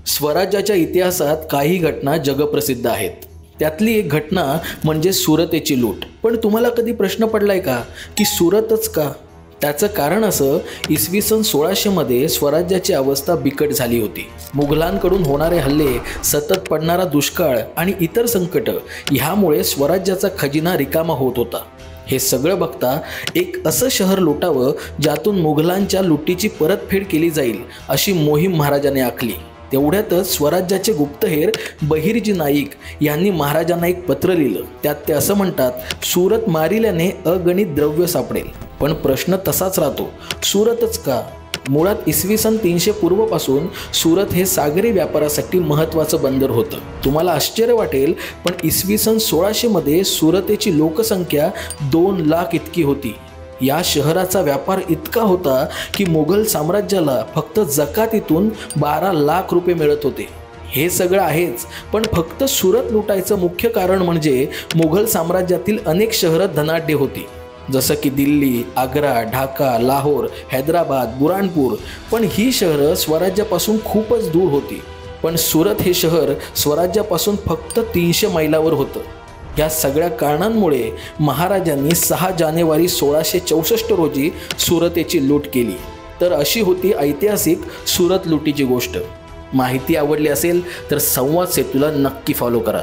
स्वराज्याच्या इतिहासात काही घटना जगप्रसिद्ध आहेत. त्यातली एक घटना म्हणजे सुरतेची लूट. पण तुम्हाला कधी प्रश्न पडलाय का की सुरतच का? त्याचं कारण असं, इसवी सन 1600 मध्ये स्वराज्याची अवस्था बिकट झाली होती. मुघलांकडून होणारे हल्ले, सतत पडणारा दुष्काळ आणि इतर संकट ह्यामुळे स्वराज्याचा खजिना रिकामा होत होता. हे सगळं बघता एक असं शहर लुटावं ज्यातून मुघलांच्या लुटीची परतफेड केली जाईल अशी मोहीम महाराजांनी आखली. तेवढ्यातच स्वराज्याचे गुप्तहेर बहिर्जी नाईक यांनी महाराजांना एक पत्र लिहिलं. त्यात ते असं म्हणतात, सुरत मारिल्याने अगणित द्रव्य सापडेल. पण प्रश्न तसाच राहतो, सुरतच का? मुळात इसवी सन 300 पूर्वपासून सुरत हे सागरी व्यापारासाठी महत्त्वाचं बंदर होतं. तुम्हाला आश्चर्य वाटेल, पण इसवी सन 1600 मध्ये सुरतेची लोकसंख्या 2 लाख इतकी होती. या शहराचा व्यापार इतका होता की मुघल साम्राज्याला फक्त जकातीतून 12 लाख रुपये मिळत होते. हे सगळं आहेच, पण फक्त सुरत लुटायचं मुख्य कारण म्हणजे मुघल साम्राज्यातील अनेक शहरं धनाढ्य होती, जसं की दिल्ली, आग्रा, ढाका, लाहोर, हैदराबाद, बुरानपूर. पण ही शहरं स्वराज्यापासून खूपच दूर होती. पण सुरत हे शहर स्वराज्यापासून फक्त 300 मैलावर होतं. या सगळ्या कारणांमुळे महाराजांनी 6 जानेवारी 1664 रोजी सुरतेची लूट केली. तर अशी होती ऐतिहासिक सुरत लुटीची गोष्ट. माहिती आवडली असेल तर संवाद सेतूला नक्की फॉलो करा.